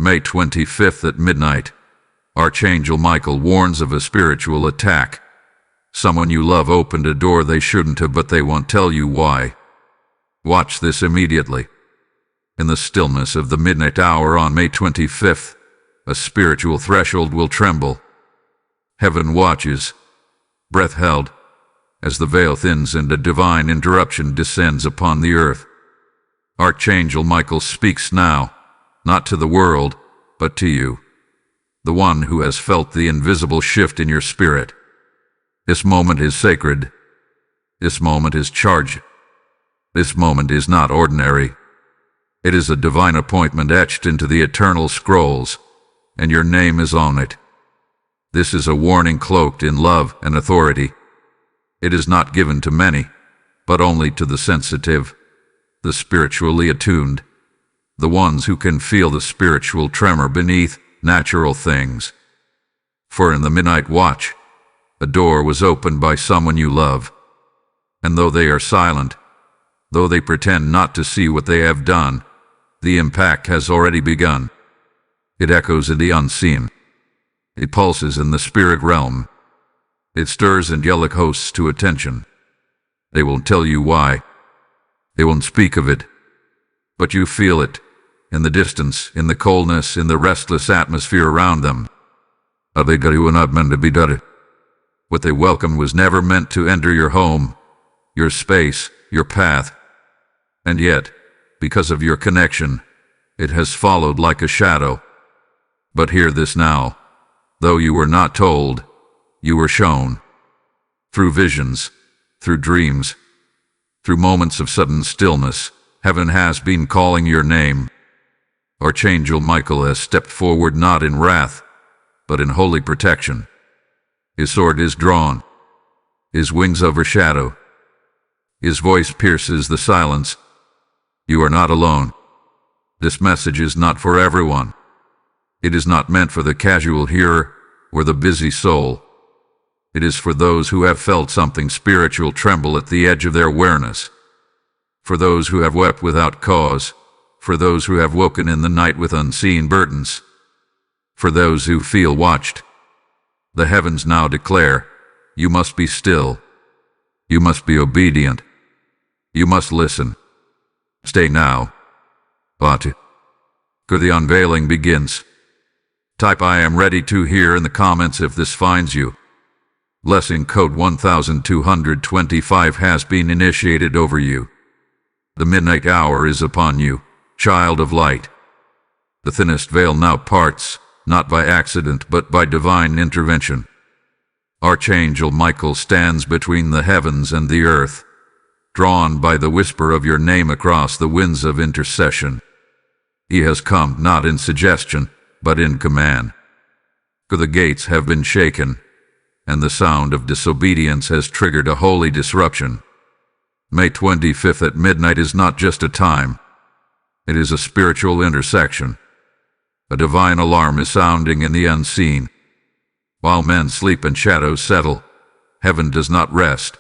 May 25th at midnight. Archangel Michael warns of a spiritual attack. Someone you love opened a door they shouldn't have, but they won't tell you why. Watch this immediately. In the stillness of the midnight hour on May 25th, a spiritual threshold will tremble. Heaven watches, breath held, as the veil thins and a divine interruption descends upon the earth. Archangel Michael speaks now, not to the world, but to you, the one who has felt the invisible shift in your spirit. This moment is sacred. This moment is charged. This moment is not ordinary. It is a divine appointment etched into the eternal scrolls, and your name is on it. This is a warning cloaked in love and authority. It is not given to many, but only to the sensitive, the spiritually attuned, the ones who can feel the spiritual tremor beneath natural things. For in the midnight watch, a door was opened by someone you love, and though they are silent, though they pretend not to see what they have done, the impact has already begun. It echoes in the unseen. It pulses in the spirit realm. It stirs angelic hosts to attention. They won't tell you why. They won't speak of it. But you feel it, in the distance, in the coldness, in the restless atmosphere around them. They were not meant to be done. What they welcomed was never meant to enter your home, your space, your path. And yet, because of your connection, it has followed like a shadow. But hear this now. Though you were not told, you were shown. Through visions, through dreams, through moments of sudden stillness, heaven has been calling your name. Archangel Michael has stepped forward not in wrath, but in holy protection. His sword is drawn. His wings overshadow. His voice pierces the silence. You are not alone. This message is not for everyone. It is not meant for the casual hearer or the busy soul. It is for those who have felt something spiritual tremble at the edge of their awareness. For those who have wept without cause. For those who have woken in the night with unseen burdens. For those who feel watched. The heavens now declare, you must be still. You must be obedient. You must listen. Stay now. But the unveiling begins. Type I am ready to hear in the comments if this finds you. Blessing code 1225 has been initiated over you. The midnight hour is upon you, child of light. The thinnest veil now parts, not by accident but by divine intervention. Archangel Michael stands between the heavens and the earth, drawn by the whisper of your name across the winds of intercession. He has come not in suggestion, but in command. For the gates have been shaken, and the sound of disobedience has triggered a holy disruption. May 25th at midnight is not just a time. It is a spiritual intersection. A divine alarm is sounding in the unseen. While men sleep and shadows settle, heaven does not rest.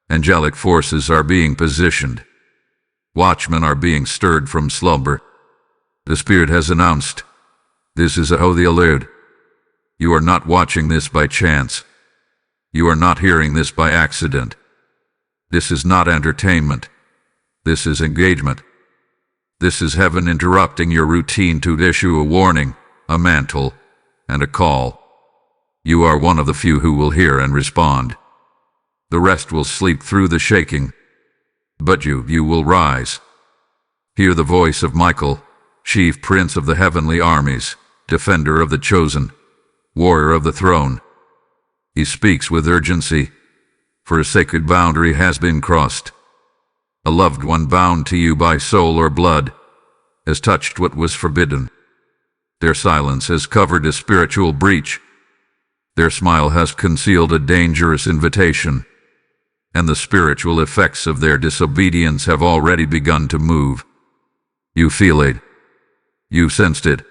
Angelic forces are being positioned. Watchmen are being stirred from slumber. The Spirit has announced, this is a holy alert. You are not watching this by chance. You are not hearing this by accident. This is not entertainment. This is engagement. This is heaven interrupting your routine to issue a warning, a mantle, and a call. You are one of the few who will hear and respond. The rest will sleep through the shaking. But you will rise. Hear the voice of Michael, chief prince of the heavenly armies, defender of the chosen, warrior of the throne. He speaks with urgency, for a sacred boundary has been crossed. A loved one bound to you by soul or blood has touched what was forbidden. Their silence has covered a spiritual breach. Their smile has concealed a dangerous invitation, and the spiritual effects of their disobedience have already begun to move. You feel it. You sensed it.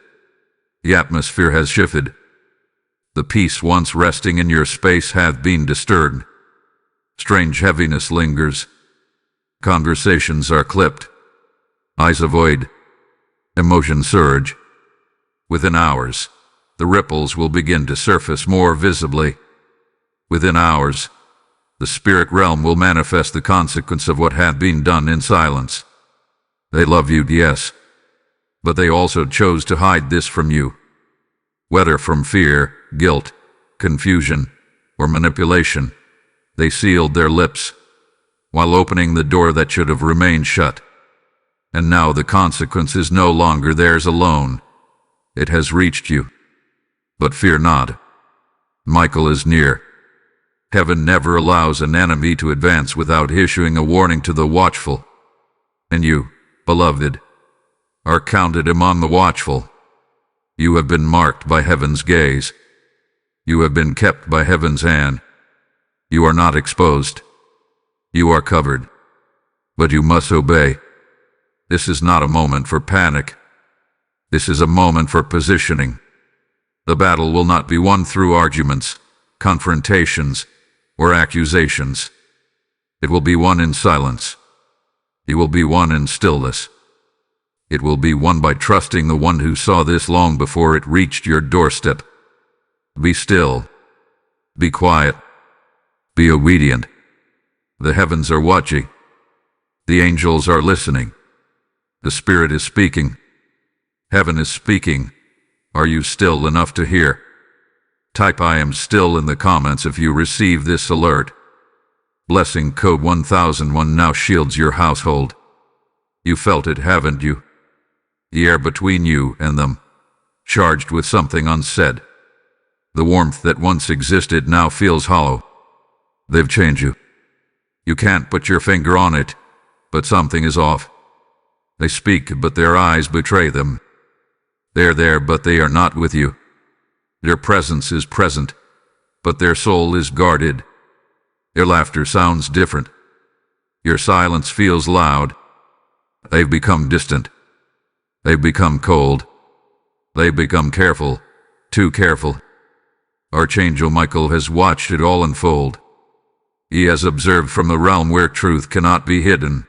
The atmosphere has shifted. The peace once resting in your space hath been disturbed. Strange heaviness lingers. Conversations are clipped. Eyes avoid. Emotions surge. Within hours, the ripples will begin to surface more visibly. Within hours, the spirit realm will manifest the consequence of what had been done in silence. They love you, yes, but they also chose to hide this from you. Whether from fear, guilt, confusion, or manipulation, they sealed their lips, while opening the door that should have remained shut. And now the consequence is no longer theirs alone. It has reached you. But fear not. Michael is near. Heaven never allows an enemy to advance without issuing a warning to the watchful. And you, beloved, are counted among the watchful. You have been marked by heaven's gaze. You have been kept by heaven's hand. You are not exposed. You are covered. But you must obey. This is not a moment for panic. This is a moment for positioning. The battle will not be won through arguments, confrontations, or accusations. It will be won in silence. It will be won in stillness. It will be won by trusting the one who saw this long before it reached your doorstep. Be still. Be quiet. Be obedient. The heavens are watching. The angels are listening. The Spirit is speaking. Heaven is speaking. Are you still enough to hear? Type I am still in the comments if you receive this alert. Blessing code 1001 now shields your household. You felt it, haven't you? The air between you and them, charged with something unsaid. The warmth that once existed now feels hollow. They've changed you. You can't put your finger on it, but something is off. They speak, but their eyes betray them. They're there, but they are not with you. Their presence is present, but their soul is guarded. Their laughter sounds different. Your silence feels loud. They've become distant. They've become cold. They've become careful, too careful. Archangel Michael has watched it all unfold. He has observed from the realm where truth cannot be hidden.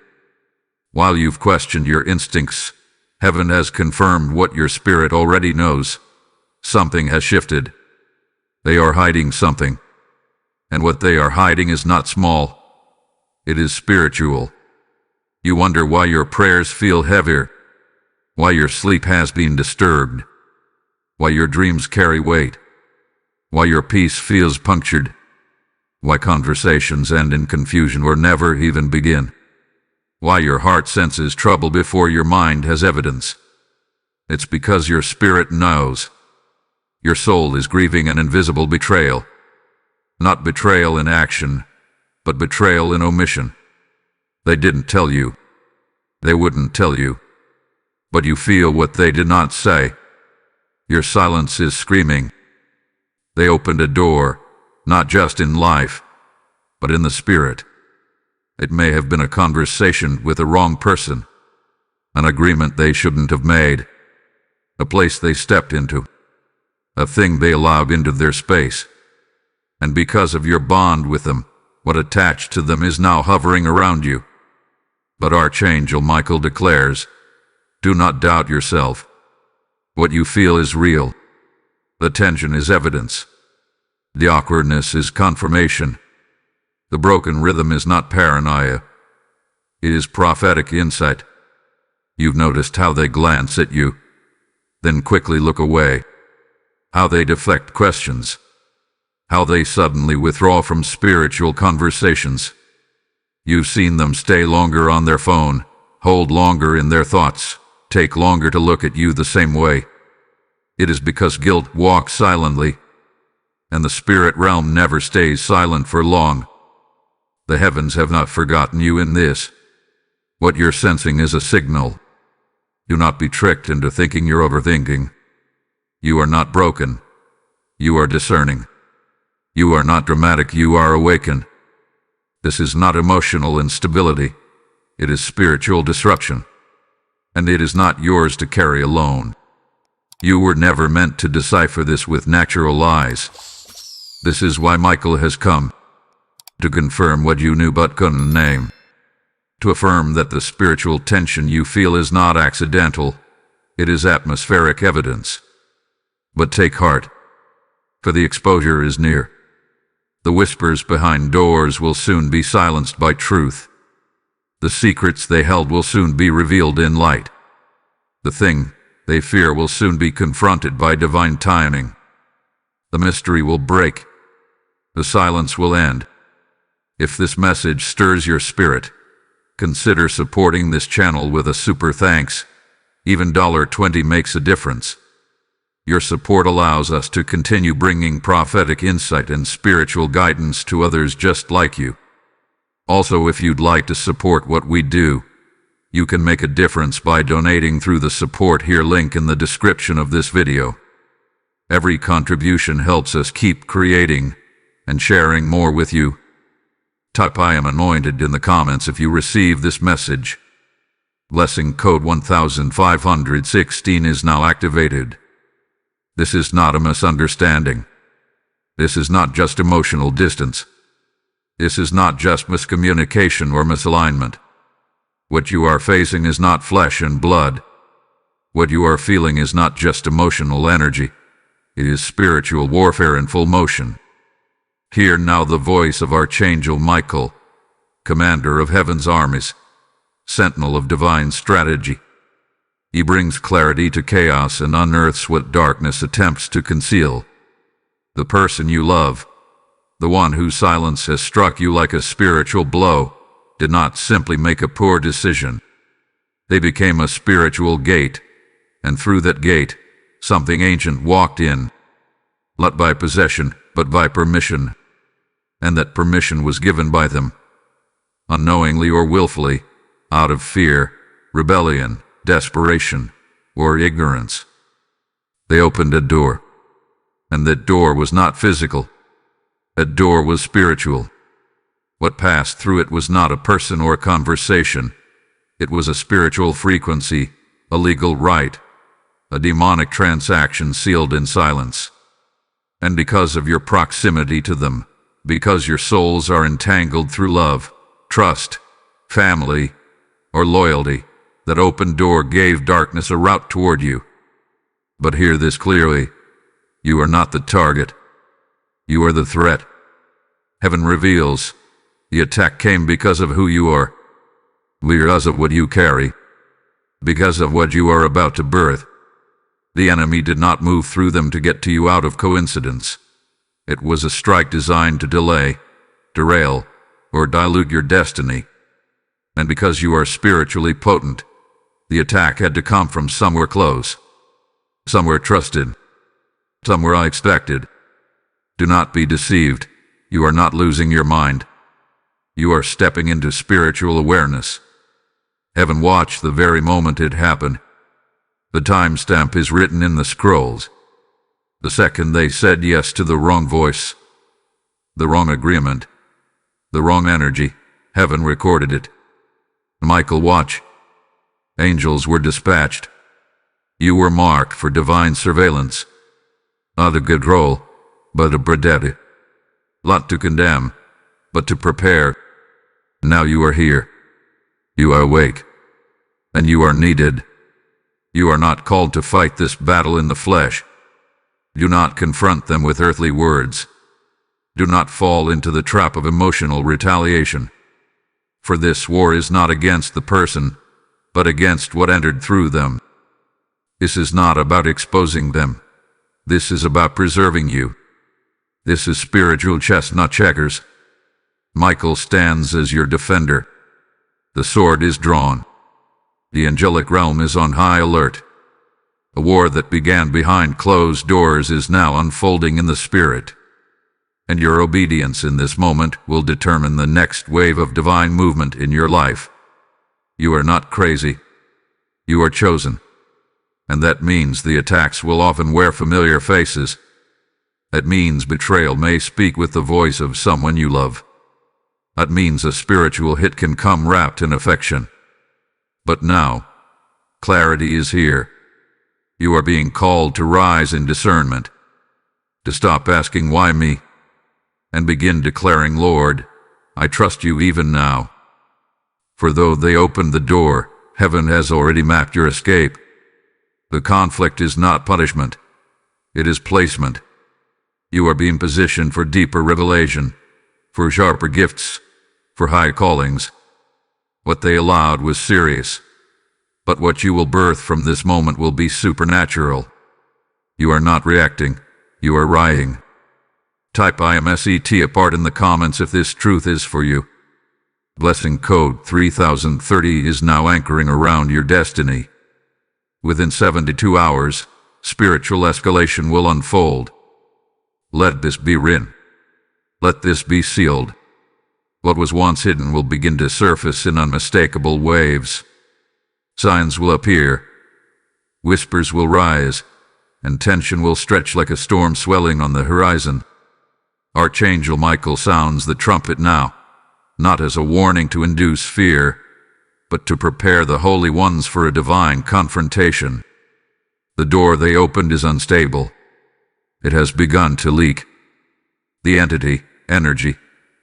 While you've questioned your instincts, heaven has confirmed what your spirit already knows. Something has shifted. They are hiding something. And what they are hiding is not small. It is spiritual. You wonder why your prayers feel heavier, why your sleep has been disturbed, why your dreams carry weight, why your peace feels punctured, why conversations end in confusion or never even begin. Why your heart senses trouble before your mind has evidence. It's because your spirit knows. Your soul is grieving an invisible betrayal. Not betrayal in action, but betrayal in omission. They didn't tell you. They wouldn't tell you. But you feel what they did not say. Your silence is screaming. They opened a door, not just in life, but in the spirit. It may have been a conversation with the wrong person, an agreement they shouldn't have made, a place they stepped into, a thing they allowed into their space. And because of your bond with them, what attached to them is now hovering around you. But Archangel Michael declares, do not doubt yourself. What you feel is real. The tension is evidence. The awkwardness is confirmation. The broken rhythm is not paranoia. It is prophetic insight. You've noticed how they glance at you, then quickly look away. How they deflect questions. How they suddenly withdraw from spiritual conversations. You've seen them stay longer on their phone, hold longer in their thoughts, take longer to look at you the same way. It is because guilt walks silently, and the spirit realm never stays silent for long. The heavens have not forgotten you in this. What you're sensing is a signal. Do not be tricked into thinking you're overthinking. You are not broken. You are discerning. You are not dramatic, you are awakened. This is not emotional instability. It is spiritual disruption. And it is not yours to carry alone. You were never meant to decipher this with natural eyes. This is why Michael has come. To confirm what you knew but couldn't name. To affirm that the spiritual tension you feel is not accidental. It is atmospheric evidence. But take heart, for the exposure is near. The whispers behind doors will soon be silenced by truth. The secrets they held will soon be revealed in light. The thing they fear will soon be confronted by divine timing. The mystery will break. The silence will end. If this message stirs your spirit, consider supporting this channel with a super thanks. Even $20 makes a difference. Your support allows us to continue bringing prophetic insight and spiritual guidance to others just like you. Also, if you'd like to support what we do, you can make a difference by donating through the support here link in the description of this video. Every contribution helps us keep creating and sharing more with you. Type "I am anointed" in the comments if you receive this message. Blessing code 1516 is now activated. This is not a misunderstanding. This is not just emotional distance. This is not just miscommunication or misalignment. What you are facing is not flesh and blood. What you are feeling is not just emotional energy. It is spiritual warfare in full motion. Hear now the voice of Archangel Michael, commander of heaven's armies, sentinel of divine strategy. He brings clarity to chaos and unearths what darkness attempts to conceal. The person you love, the one whose silence has struck you like a spiritual blow, did not simply make a poor decision. They became a spiritual gate, and through that gate, something ancient walked in. Not by possession, but by permission. And that permission was given by them, unknowingly or willfully, out of fear, rebellion, desperation, or ignorance. They opened a door, and that door was not physical. That door was spiritual. What passed through it was not a person or conversation. It was a spiritual frequency, a legal right, a demonic transaction sealed in silence. And because of your proximity to them, because your souls are entangled through love, trust, family, or loyalty, that open door gave darkness a route toward you. But hear this clearly. You are not the target. You are the threat. Heaven reveals, the attack came because of who you are, because of what you carry, because of what you are about to birth. The enemy did not move through them to get to you out of coincidence. It was a strike designed to delay, derail, or dilute your destiny. And because you are spiritually potent, the attack had to come from somewhere close, somewhere trusted, somewhere unexpected. Do not be deceived. You are not losing your mind. You are stepping into spiritual awareness. Heaven watched the very moment it happened. The timestamp is written in the scrolls. The second they said yes to the wrong voice, the wrong agreement, the wrong energy, heaven recorded it. Michael, watch. Angels were dispatched. You were marked for divine surveillance. Not a good role, but a predicate. Not to condemn, but to prepare. Now you are here. You are awake. And you are needed. You are not called to fight this battle in the flesh. Do not confront them with earthly words. Do not fall into the trap of emotional retaliation. For this war is not against the person, but against what entered through them. This is not about exposing them. This is about preserving you. This is spiritual chess, not checkers. Michael stands as your defender. The sword is drawn. The angelic realm is on high alert. A war that began behind closed doors is now unfolding in the spirit. And your obedience in this moment will determine the next wave of divine movement in your life. You are not crazy. You are chosen. And that means the attacks will often wear familiar faces. That means betrayal may speak with the voice of someone you love. That means a spiritual hit can come wrapped in affection. But now, clarity is here. You are being called to rise in discernment, to stop asking why me, and begin declaring, Lord, I trust you even now. For though they opened the door, heaven has already mapped your escape. The conflict is not punishment. It is placement. You are being positioned for deeper revelation, for sharper gifts, for high callings. What they allowed was serious, but what you will birth from this moment will be supernatural. You are not reacting, you are writing. Type I am SET apart in the comments if this truth is for you. Blessing code 3030 is now anchoring around your destiny. Within 72 hours, spiritual escalation will unfold. Let this be written. Let this be sealed. What was once hidden will begin to surface in unmistakable waves. Signs will appear. Whispers will rise, and tension will stretch like a storm swelling on the horizon. Archangel Michael sounds the trumpet now, not as a warning to induce fear, but to prepare the holy ones for a divine confrontation. The door they opened is unstable. It has begun to leak. The entity, energy,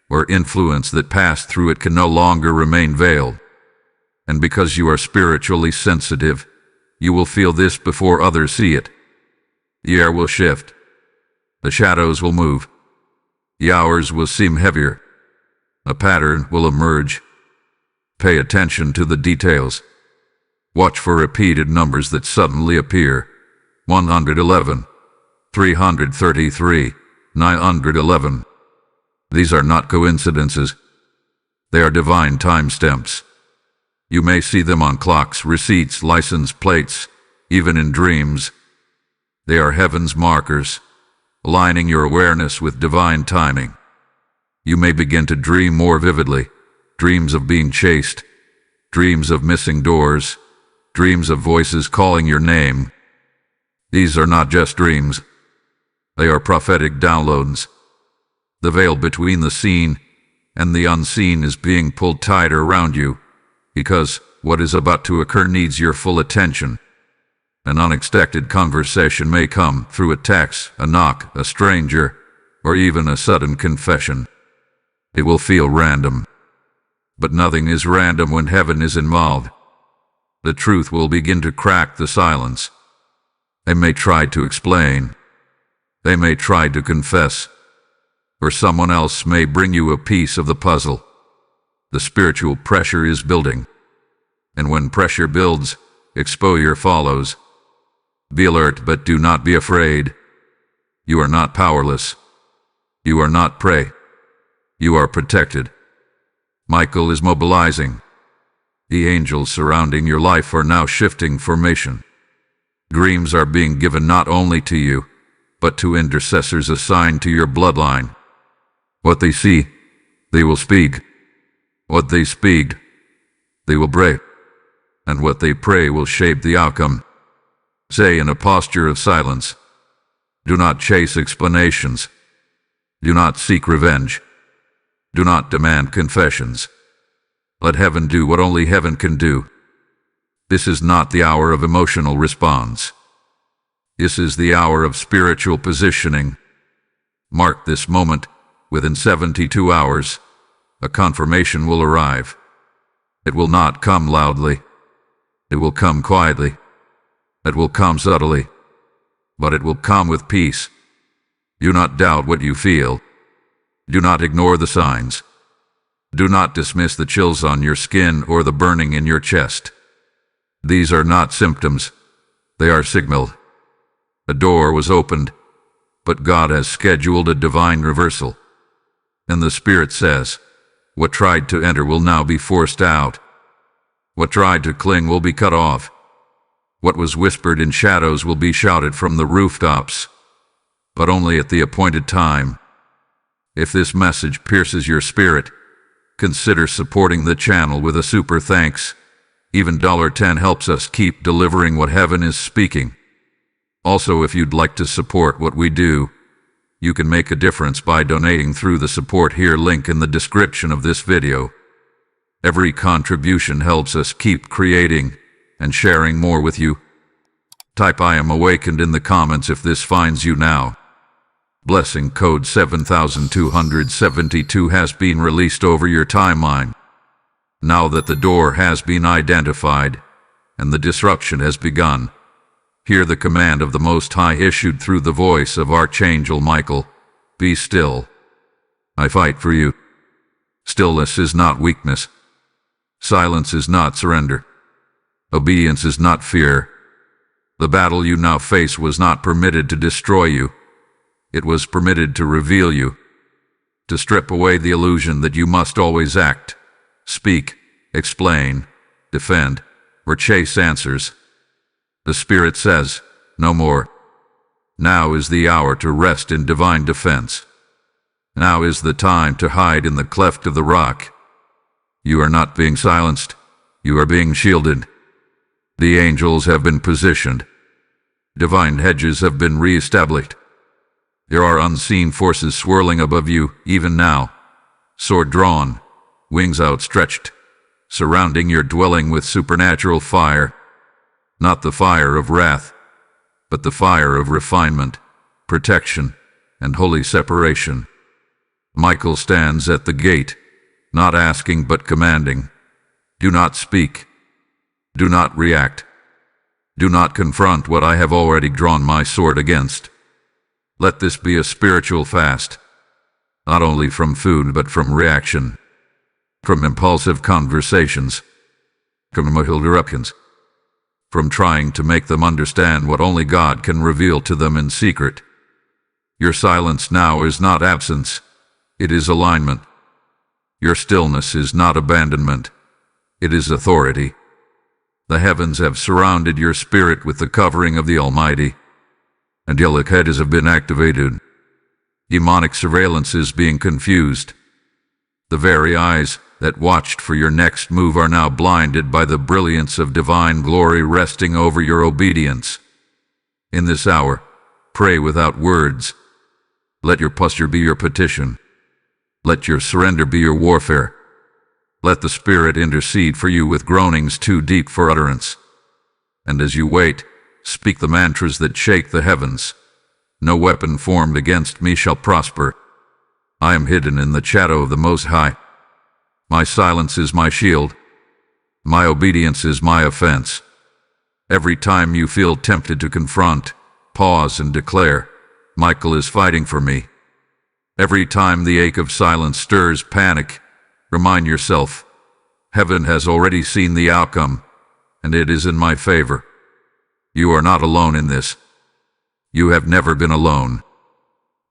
or influence that passed through it can no longer remain veiled. And because you are spiritually sensitive, you will feel this before others see it. The air will shift. The shadows will move. The hours will seem heavier. A pattern will emerge. Pay attention to the details. Watch for repeated numbers that suddenly appear. 111, 333, 911. These are not coincidences. They are divine timestamps. You may see them on clocks, receipts, license plates, even in dreams. They are heaven's markers, aligning your awareness with divine timing. You may begin to dream more vividly, dreams of being chased, dreams of missing doors, dreams of voices calling your name. These are not just dreams. They are prophetic downloads. The veil between the seen and the unseen is being pulled tighter around you, because what is about to occur needs your full attention. An unexpected conversation may come through a text, a knock, a stranger, or even a sudden confession. It will feel random. But nothing is random when heaven is involved. The truth will begin to crack the silence. They may try to explain. They may try to confess. Or someone else may bring you a piece of the puzzle. The spiritual pressure is building. And when pressure builds, exposure follows. Be alert, but do not be afraid. You are not powerless. You are not prey. You are protected. Michael is mobilizing. The angels surrounding your life are now shifting formation. Dreams are being given not only to you, but to intercessors assigned to your bloodline. What they see, they will speak. What they speak, they will pray. And what they pray will shape the outcome. Say in a posture of silence, do not chase explanations. Do not seek revenge. Do not demand confessions. Let heaven do what only heaven can do. This is not the hour of emotional response. This is the hour of spiritual positioning. Mark this moment. Within 72 hours, a confirmation will arrive. It will not come loudly. It will come quietly. It will come subtly. But it will come with peace. Do not doubt what you feel. Do not ignore the signs. Do not dismiss the chills on your skin or the burning in your chest. These are not symptoms. They are signaled. A door was opened, but God has scheduled a divine reversal. And the Spirit says, what tried to enter will now be forced out. What tried to cling will be cut off. What was whispered in shadows will be shouted from the rooftops, but only at the appointed time. If this message pierces your spirit, consider supporting the channel with a super thanks. Even $10 helps us keep delivering what heaven is speaking. Also, if you'd like to support what we do, you can make a difference by donating through the support here link in the description of this video. Every contribution helps us keep creating and sharing more with you. Type I am awakened in the comments if this finds you now. Blessing code 7272 has been released over your timeline. Now that the door has been identified and the disruption has begun, Hear the command of the Most High issued through the voice of Archangel Michael. Be still. I fight for you. Stillness is not weakness. Silence is not surrender. Obedience is not fear. The battle you now face was not permitted to destroy you. It was permitted to reveal you, to strip away the illusion that you must always act, speak, explain, defend, or chase answers. The Spirit says, no more. Now is the hour to rest in divine defense. Now is the time to hide in the cleft of the rock. You are not being silenced. You are being shielded. The angels have been positioned. Divine hedges have been re-established. There are unseen forces swirling above you, even now, sword drawn, wings outstretched, surrounding your dwelling with supernatural fire. Not the fire of wrath, but the fire of refinement, protection, and holy separation. Michael stands at the gate, not asking but commanding. Do not speak. Do not react. Do not confront what I have already drawn my sword against. Let this be a spiritual fast, not only from food but from reaction, from impulsive conversations, from interruptions, from trying to make them understand what only God can reveal to them in secret. Your silence now is not absence, it is alignment. Your stillness is not abandonment, it is authority. The heavens have surrounded your spirit with the covering of the Almighty. Angelic hedges have been activated. Demonic surveillance is being confused. The very eyes that watched for your next move are now blinded by the brilliance of divine glory resting over your obedience. In this hour, pray without words. Let your posture be your petition. Let your surrender be your warfare. Let the Spirit intercede for you with groanings too deep for utterance. And as you wait, speak the mantras that shake the heavens. No weapon formed against me shall prosper. I am hidden in the shadow of the Most High. My silence is my shield. My obedience is my offense. Every time you feel tempted to confront, pause and declare, Michael is fighting for me. Every time the ache of silence stirs panic, remind yourself, heaven has already seen the outcome, and it is in my favor. You are not alone in this. You have never been alone.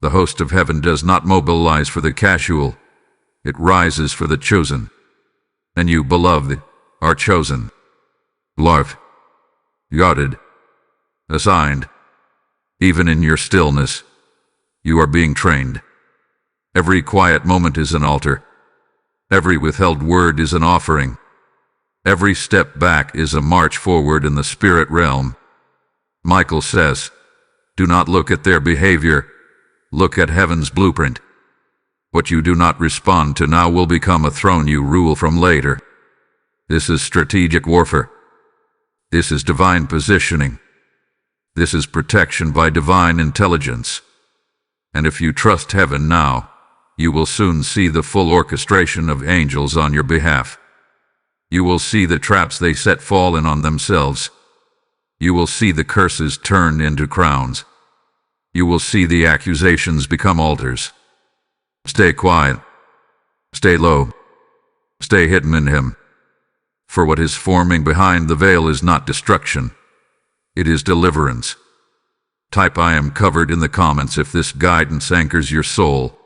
The host of heaven does not mobilize for the casual. It rises for the chosen. And you, beloved, are chosen. Loved. Guarded. Assigned. Even in your stillness, you are being trained. Every quiet moment is an altar. Every withheld word is an offering. Every step back is a march forward in the spirit realm. Michael says, do not look at their behavior, look at heaven's blueprint. What you do not respond to now will become a throne you rule from later. This is strategic warfare. This is divine positioning. This is protection by divine intelligence. And if you trust heaven now, you will soon see the full orchestration of angels on your behalf. You will see the traps they set fallen on themselves. You will see the curses turned into crowns. You will see the accusations become altars. Stay quiet. Stay low. Stay hidden in Him. For what is forming behind the veil is not destruction. It is deliverance. Type I am covered in the comments if this guidance anchors your soul.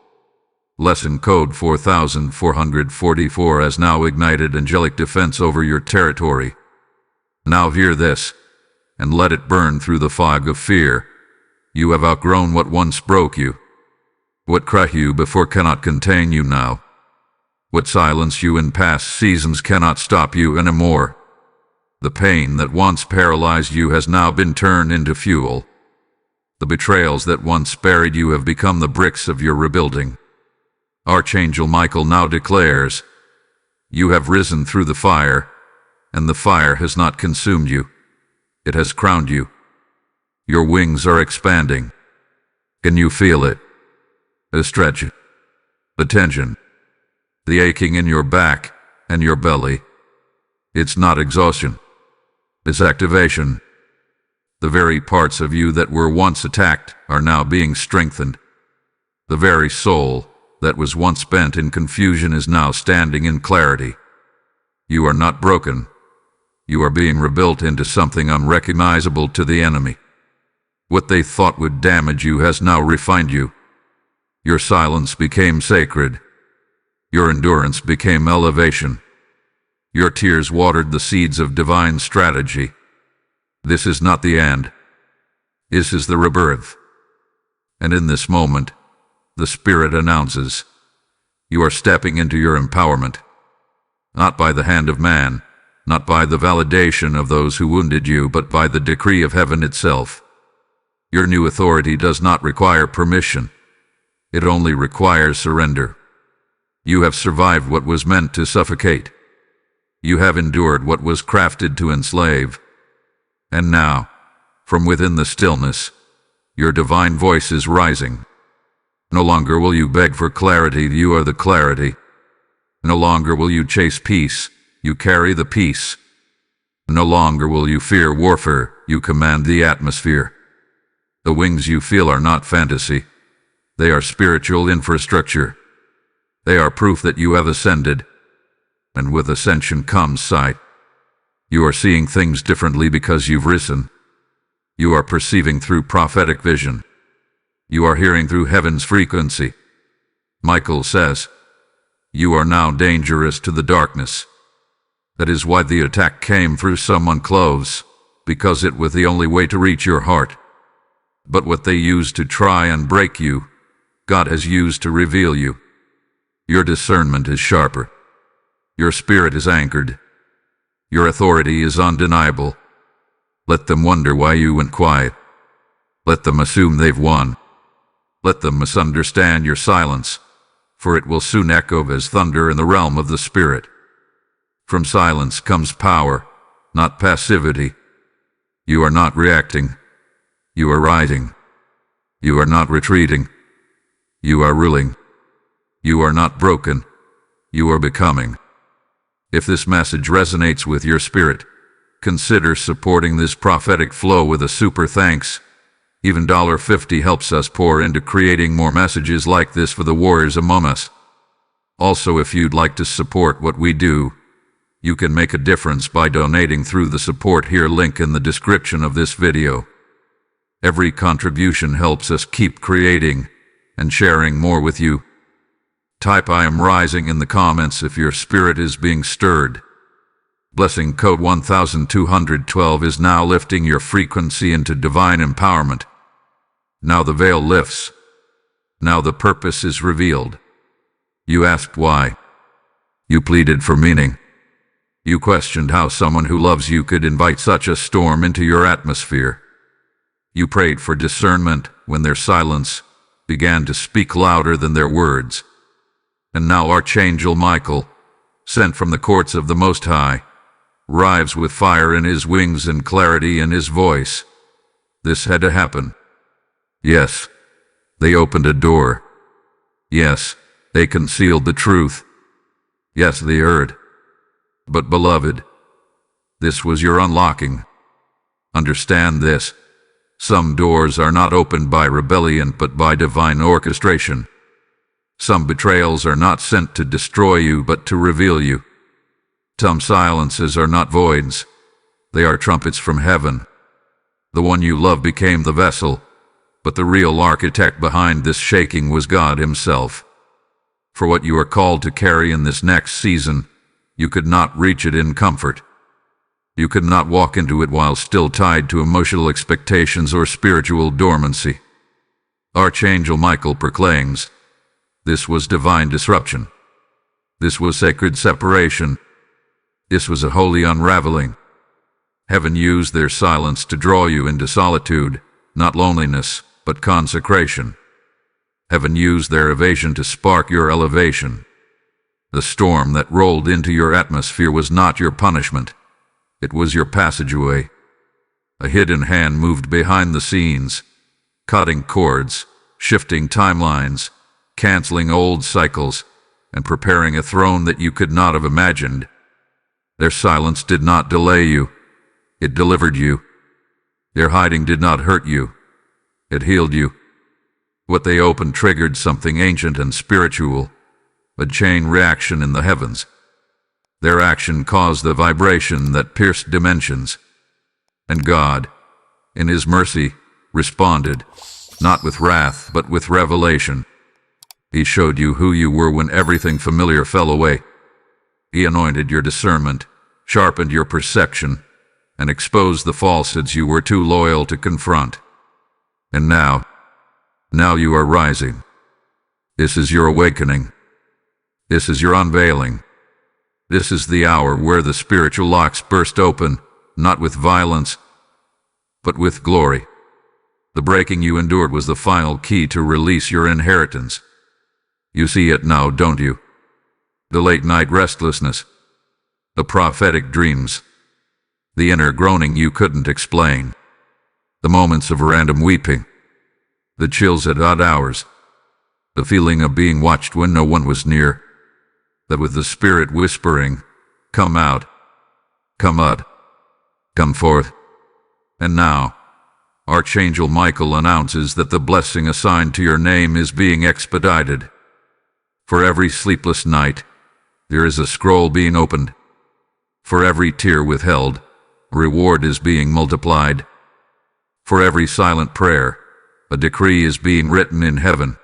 Lesson code 4444 has now ignited angelic defense over your territory. Now hear this, and let it burn through the fog of fear. You have outgrown what once broke you. What crushed you before cannot contain you now. What silenced you in past seasons cannot stop you anymore. The pain that once paralyzed you has now been turned into fuel. The betrayals that once buried you have become the bricks of your rebuilding. Archangel Michael now declares, you have risen through the fire, and the fire has not consumed you. It has crowned you. Your wings are expanding. Can you feel it? The stretch, the tension, the aching in your back and your belly. It's not exhaustion. It's activation. The very parts of you that were once attacked are now being strengthened. The very soul that was once bent in confusion is now standing in clarity. You are not broken. You are being rebuilt into something unrecognizable to the enemy. What they thought would damage you has now refined you. Your silence became sacred. Your endurance became elevation. Your tears watered the seeds of divine strategy. This is not the end. This is the rebirth. And in this moment, the Spirit announces, you are stepping into your empowerment, not by the hand of man, not by the validation of those who wounded you, but by the decree of heaven itself. Your new authority does not require permission. It only requires surrender. You have survived what was meant to suffocate. You have endured what was crafted to enslave. And now, from within the stillness, your divine voice is rising. No longer will you beg for clarity, you are the clarity. No longer will you chase peace, you carry the peace. No longer will you fear warfare, you command the atmosphere. The wings you feel are not fantasy. They are spiritual infrastructure. They are proof that you have ascended. And with ascension comes sight. You are seeing things differently because you've risen. You are perceiving through prophetic vision. You are hearing through heaven's frequency. Michael says, you are now dangerous to the darkness. That is why the attack came through someone close, because it was the only way to reach your heart. But what they used to try and break you, God has used to reveal you. Your discernment is sharper. Your spirit is anchored. Your authority is undeniable. Let them wonder why you went quiet. Let them assume they've won. Let them misunderstand your silence, for it will soon echo as thunder in the realm of the Spirit. From silence comes power, not passivity. You are not reacting. You are rising. You are not retreating. You are ruling. You are not broken. You are becoming. If this message resonates with your spirit, consider supporting this prophetic flow with a super thanks. Even $50 helps us pour into creating more messages like this for the warriors among us. Also, if you'd like to support what we do, you can make a difference by donating through the support here link in the description of this video. Every contribution helps us keep creating and sharing more with you. Type I am rising in the comments if your spirit is being stirred. Blessing code 1212 is now lifting your frequency into divine empowerment. Now the veil lifts. Now the purpose is revealed. You asked why. You pleaded for meaning. You questioned how someone who loves you could invite such a storm into your atmosphere. You prayed for discernment when their silence began to speak louder than their words. And now Archangel Michael, sent from the courts of the Most High, arrives with fire in his wings and clarity in his voice. This had to happen. Yes, they opened a door. Yes, they concealed the truth. Yes, they erred. But beloved, this was your unlocking. Understand this. Some doors are not opened by rebellion but by divine orchestration. Some betrayals are not sent to destroy you but to reveal you. Some silences are not voids. They are trumpets from heaven. The one you love became the vessel, but the real architect behind this shaking was God himself. For what you are called to carry in this next season, you could not reach it in comfort. You could not walk into it while still tied to emotional expectations or spiritual dormancy. Archangel Michael proclaims, this was divine disruption. This was sacred separation. This was a holy unraveling. Heaven used their silence to draw you into solitude, not loneliness, but consecration. Heaven used their evasion to spark your elevation. The storm that rolled into your atmosphere was not your punishment. It was your passageway. A hidden hand moved behind the scenes, cutting cords, shifting timelines, canceling old cycles, and preparing a throne that you could not have imagined. Their silence did not delay you. It delivered you. Their hiding did not hurt you. It healed you. What they opened triggered something ancient and spiritual, a chain reaction in the heavens. Their action caused a vibration that pierced dimensions. And God, in His mercy, responded, not with wrath, but with revelation. He showed you who you were when everything familiar fell away. He anointed your discernment, sharpened your perception, and exposed the falsehoods you were too loyal to confront. And now you are rising. This is your awakening. This is your unveiling. This is the hour where the spiritual locks burst open, not with violence, but with glory. The breaking you endured was the final key to release your inheritance. You see it now, don't you? The late-night restlessness, the prophetic dreams, the inner groaning you couldn't explain, the moments of random weeping, the chills at odd hours, the feeling of being watched when no one was near, that with the spirit whispering, "Come out, come out, come forth." And now, Archangel Michael announces that the blessing assigned to your name is being expedited. For every sleepless night, there is a scroll being opened. For every tear withheld, reward is being multiplied. For every silent prayer, a decree is being written in heaven.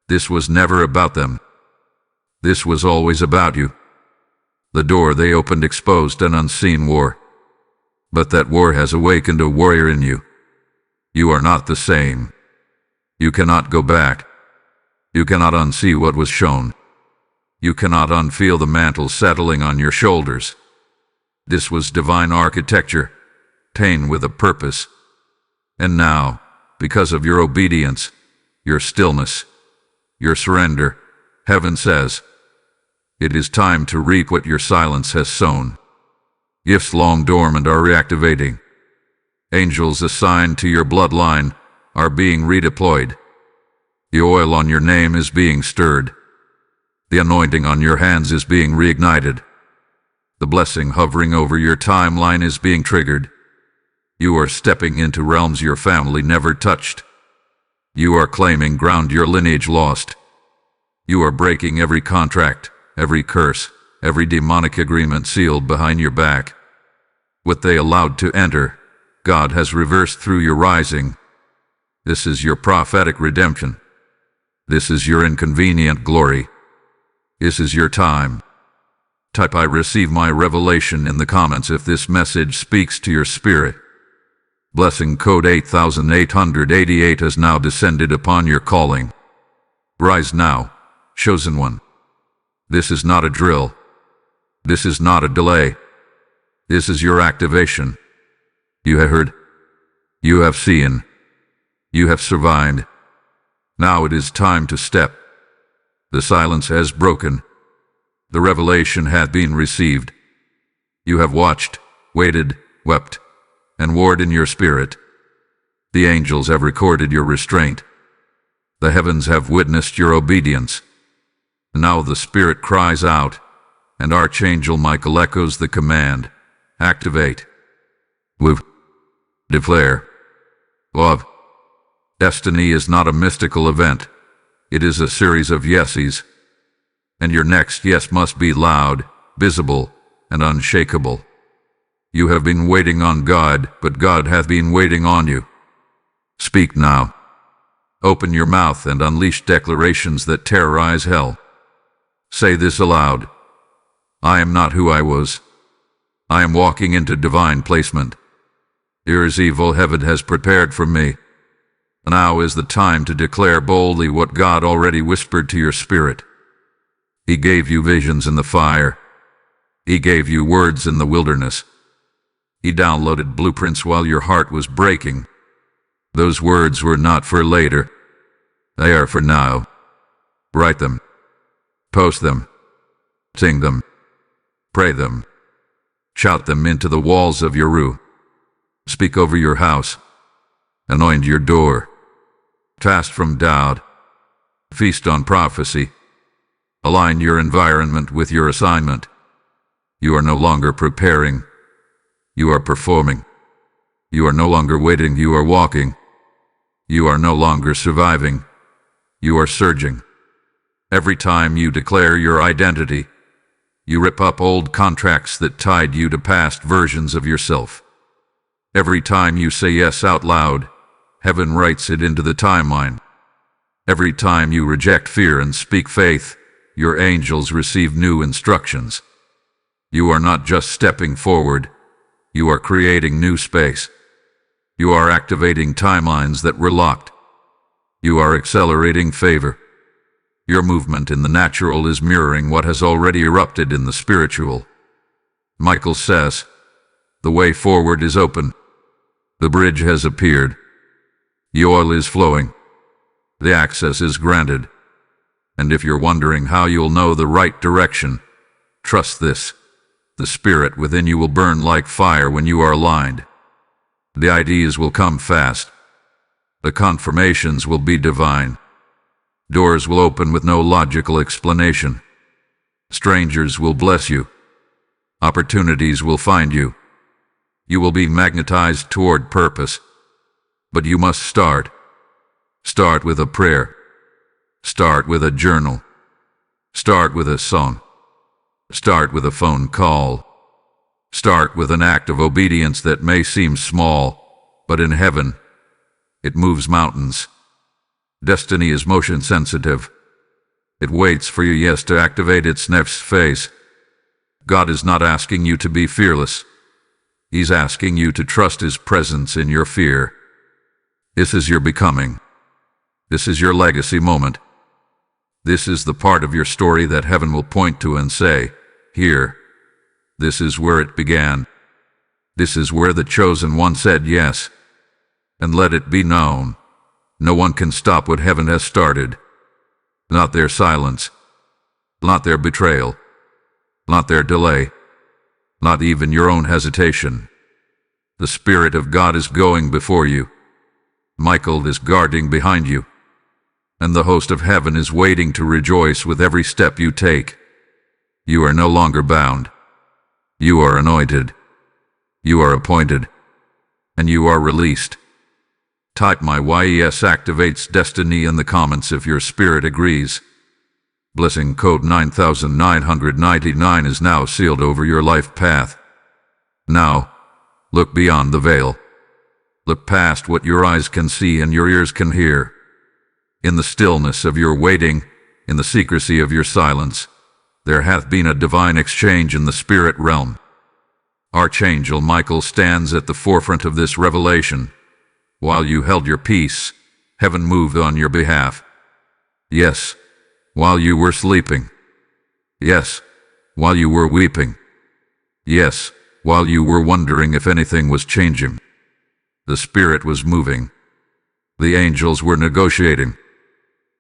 This was never about them. This was always about you. The door they opened exposed an unseen war. But that war has awakened a warrior in you. You are not the same. You cannot go back. You cannot unsee what was shown. You cannot unfeel the mantle settling on your shoulders. This was divine architecture, ta'en with a purpose. And now, because of your obedience, your stillness, your surrender, heaven says, it is time to reap what your silence has sown. Gifts long dormant are reactivating. Angels assigned to your bloodline are being redeployed. The oil on your name is being stirred. The anointing on your hands is being reignited. The blessing hovering over your timeline is being triggered. You are stepping into realms your family never touched. You are claiming ground your lineage lost. You are breaking every contract, every curse, every demonic agreement sealed behind your back. What they allowed to enter, God has reversed through your rising. This is your prophetic redemption. This is your inconvenient glory. This is your time. Type "I receive my revelation" in the comments if this message speaks to your spirit. Blessing code 8888 has now descended upon your calling. Rise now, chosen one. This is not a drill. This is not a delay. This is your activation. You have heard. You have seen. You have survived. Now it is time to step. The silence has broken. The revelation had been received. You have watched, waited, wept, and warred in your spirit. The angels have recorded your restraint. The heavens have witnessed your obedience. Now the Spirit cries out, and Archangel Michael echoes the command, activate. Move. Declare. Love. Destiny is not a mystical event. It is a series of yeses. And your next yes must be loud, visible, and unshakable. You have been waiting on God, but God hath been waiting on you. Speak now. Open your mouth and unleash declarations that terrorize hell. Say this aloud. I am not who I was. I am walking into divine placement. Irresistible heaven has prepared for me. Now is the time to declare boldly what God already whispered to your spirit. He gave you visions in the fire. He gave you words in the wilderness. He downloaded blueprints while your heart was breaking. Those words were not for later. They are for now. Write them. Post them. Sing them. Pray them. Shout them into the walls of your room. Speak over your house. Anoint your door. Fast from doubt. Feast on prophecy. Align your environment with your assignment. You are no longer preparing. You are performing. You are no longer waiting, you are walking. You are no longer surviving. You are surging. Every time you declare your identity, you rip up old contracts that tied you to past versions of yourself. Every time you say yes out loud, heaven writes it into the timeline. Every time you reject fear and speak faith, your angels receive new instructions. You are not just stepping forward, you are creating new space. You are activating timelines that were locked. You are accelerating favor. Your movement in the natural is mirroring what has already erupted in the spiritual. Michael says, the way forward is open. The bridge has appeared. The oil is flowing. The access is granted. And if you're wondering how you'll know the right direction, trust this. The spirit within you will burn like fire when you are aligned. The ideas will come fast. The confirmations will be divine. Doors will open with no logical explanation. Strangers will bless you. Opportunities will find you. You will be magnetized toward purpose. But you must start. Start with a prayer. Start with a journal. Start with a song. Start with a phone call. Start with an act of obedience that may seem small, but in heaven, it moves mountains. Destiny is motion sensitive. It waits for your yes to activate its next phase. God is not asking you to be fearless. He's asking you to trust His presence in your fear. This is your becoming. This is your legacy moment. This is the part of your story that heaven will point to and say, here, this is where it began. This is where the chosen one said yes. And let it be known, no one can stop what heaven has started. Not their silence, not their betrayal, not their delay, not even your own hesitation. The Spirit of God is going before you. Michael is guarding behind you. And the host of heaven is waiting to rejoice with every step you take. You are no longer bound. You are anointed. You are appointed. And you are released. Type my YES activates destiny in the comments if your spirit agrees. Blessing code 9999 is now sealed over your life path. Now, look beyond the veil. Look past what your eyes can see and your ears can hear. In the stillness of your waiting, in the secrecy of your silence, there hath been a divine exchange in the spirit realm. Archangel Michael stands at the forefront of this revelation. While you held your peace, heaven moved on your behalf. Yes, while you were sleeping. Yes, while you were weeping. Yes, while you were wondering if anything was changing. The Spirit was moving. The angels were negotiating.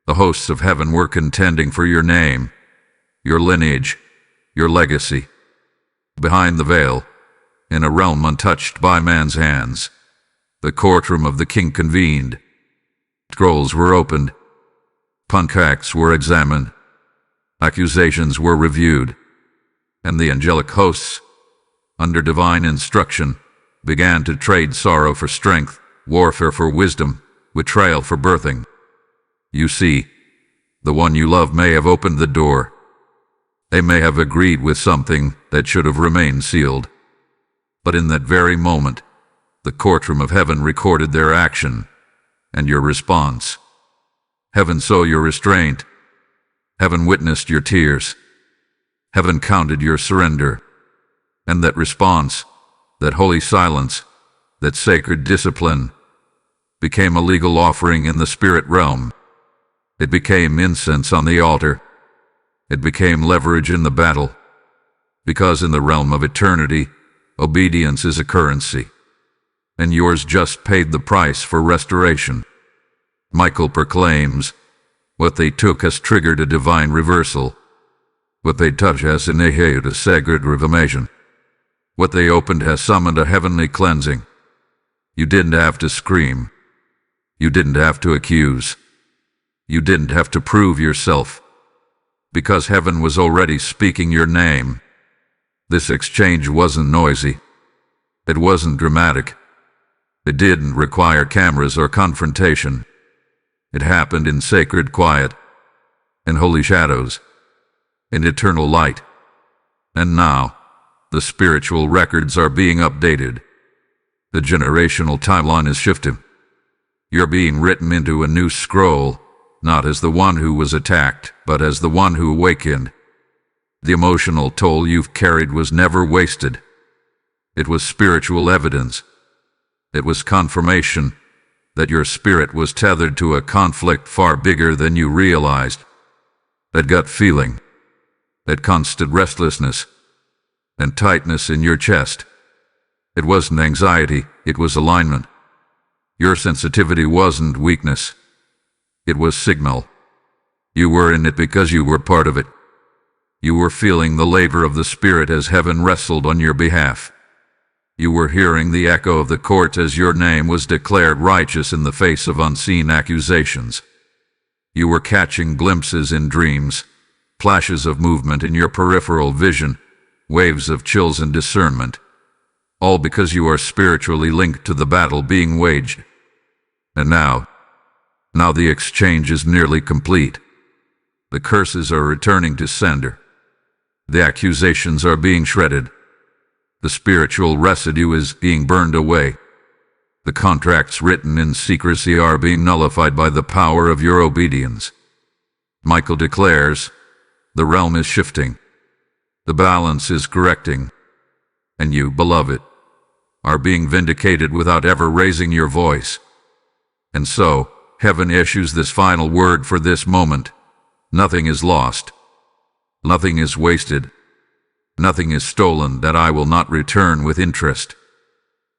The hosts of heaven were contending for your name, your lineage, your legacy. Behind the veil, in a realm untouched by man's hands, the courtroom of the king convened. Scrolls were opened. Contracts were examined. Accusations were reviewed. And the angelic hosts, under divine instruction, began to trade sorrow for strength, warfare for wisdom, betrayal for birthing. You see, the one you love may have opened the door. They may have agreed with something that should have remained sealed. But in that very moment, the courtroom of heaven recorded their action and your response. Heaven saw your restraint. Heaven witnessed your tears. Heaven counted your surrender. And that response, that holy silence, that sacred discipline, became a legal offering in the spirit realm. It became incense on the altar. It became leverage in the battle. Because in the realm of eternity, obedience is a currency. And yours just paid the price for restoration. Michael proclaims, what they took has triggered a divine reversal. What they touch has initiated a sacred reformation. What they opened has summoned a heavenly cleansing. You didn't have to scream. You didn't have to accuse. You didn't have to prove yourself. Because heaven was already speaking your name. This exchange wasn't noisy. It wasn't dramatic. It didn't require cameras or confrontation. It happened in sacred quiet, in holy shadows, in eternal light. And now, the spiritual records are being updated. The generational timeline is shifting. You're being written into a new scroll, not as the one who was attacked, but as the one who awakened. The emotional toll you've carried was never wasted. It was spiritual evidence. It was confirmation that your spirit was tethered to a conflict far bigger than you realized. That gut feeling, that constant restlessness and tightness in your chest. It wasn't anxiety, it was alignment. Your sensitivity wasn't weakness. It was signal. You were in it because you were part of it. You were feeling the labor of the Spirit as heaven wrestled on your behalf. You were hearing the echo of the court as your name was declared righteous in the face of unseen accusations. You were catching glimpses in dreams, flashes of movement in your peripheral vision, waves of chills and discernment, all because you are spiritually linked to the battle being waged. And now the exchange is nearly complete. The curses are returning to sender. The accusations are being shredded. The spiritual residue is being burned away. The contracts written in secrecy are being nullified by the power of your obedience. Michael declares, the realm is shifting. The balance is correcting. And you, beloved, are being vindicated without ever raising your voice. And so, heaven issues this final word for this moment. Nothing is lost. Nothing is wasted. Nothing is stolen that I will not return with interest.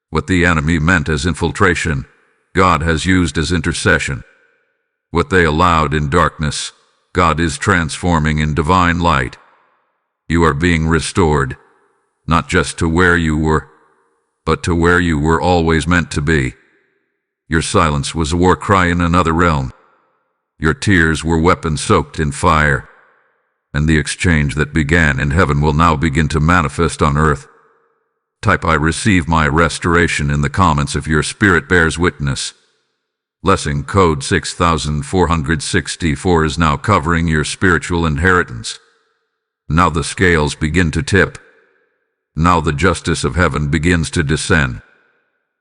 What the enemy meant as infiltration, God has used as intercession. What they allowed in darkness, God is transforming in divine light. You are being restored, not just to where you were, but to where you were always meant to be. Your silence was a war cry in another realm. Your tears were weapons soaked in fire. And the exchange that began in heaven will now begin to manifest on earth. Type I receive my restoration in the comments if your spirit bears witness. Blessing code 6464 is now covering your spiritual inheritance. Now the scales begin to tip. Now the justice of heaven begins to descend.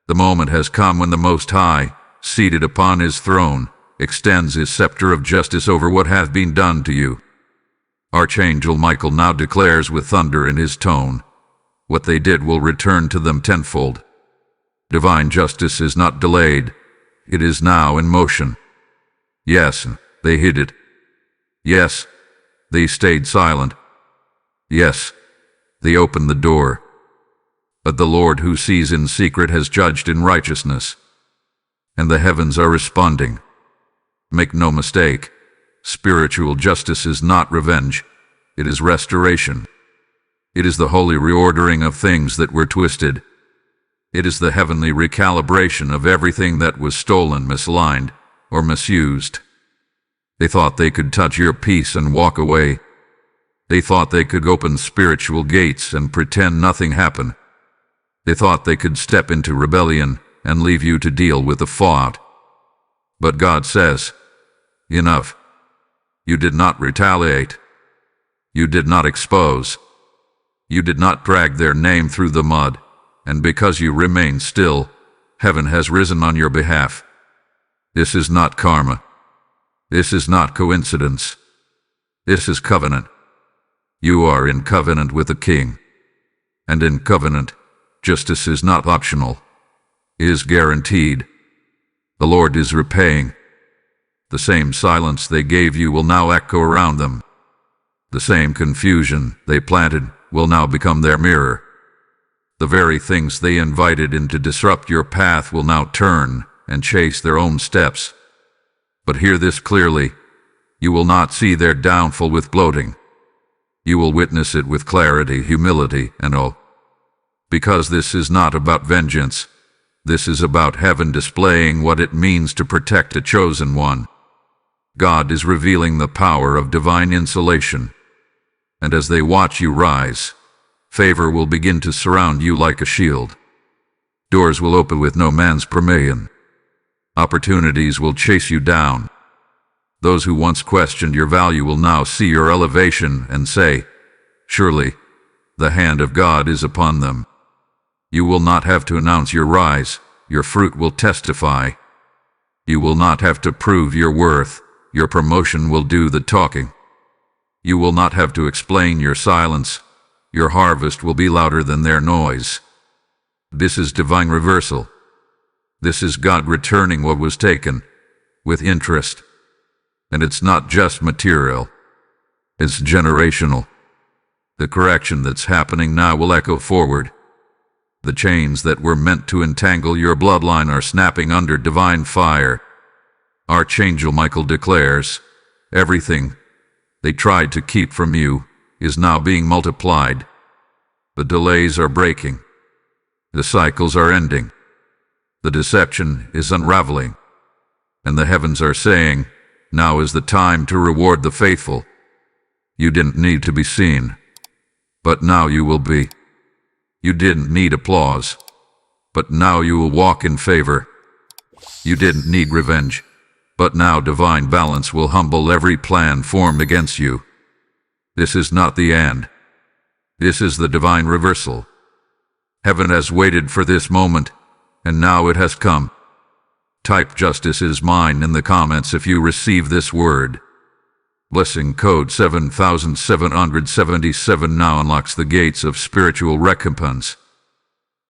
The moment has come when the Most High, seated upon his throne, extends his scepter of justice over what hath been done to you. Archangel Michael now declares with thunder in his tone, what they did will return to them tenfold. Divine justice is not delayed. It is now in motion. Yes, they hid it. Yes, they stayed silent. Yes, they opened the door. But the Lord who sees in secret has judged in righteousness. And the heavens are responding. Make no mistake. Spiritual justice is not revenge. It is restoration. It is the holy reordering of things that were twisted. It is the heavenly recalibration of everything that was stolen, misaligned, or misused. They thought they could touch your peace and walk away. They thought they could open spiritual gates and pretend nothing happened. They thought they could step into rebellion and leave you to deal with the fallout. But God says, enough. You did not retaliate. You did not expose. You did not drag their name through the mud, and because you remain still, heaven has risen on your behalf. This is not karma. This is not coincidence. This is covenant. You are in covenant with the King. And in covenant, justice is not optional. It is guaranteed. The Lord is repaying. The same silence they gave you will now echo around them. The same confusion they planted will now become their mirror. The very things they invited in to disrupt your path will now turn and chase their own steps. But hear this clearly. You will not see their downfall with gloating. You will witness it with clarity, humility, and awe. Because this is not about vengeance. This is about heaven displaying what it means to protect a chosen one. God is revealing the power of divine insulation. And as they watch you rise, favor will begin to surround you like a shield. Doors will open with no man's permission. Opportunities will chase you down. Those who once questioned your value will now see your elevation and say, "Surely, the hand of God is upon them." You will not have to announce your rise, your fruit will testify. You will not have to prove your worth, your promotion will do the talking. You will not have to explain your silence, your harvest will be louder than their noise. This is divine reversal. This is God returning what was taken, with interest. And it's not just material, it's generational. The correction that's happening now will echo forward. The chains that were meant to entangle your bloodline are snapping under divine fire. Archangel Michael declares, everything they tried to keep from you is now being multiplied. The delays are breaking. The cycles are ending. The deception is unraveling. And the heavens are saying, now is the time to reward the faithful. You didn't need to be seen, but now you will be. You didn't need applause, but now you will walk in favor. You didn't need revenge, but now divine balance will humble every plan formed against you. This is not the end. This is the divine reversal. Heaven has waited for this moment, and now it has come. Type "justice is mine" in the comments if you receive this word. Blessing code 7777 now unlocks the gates of spiritual recompense.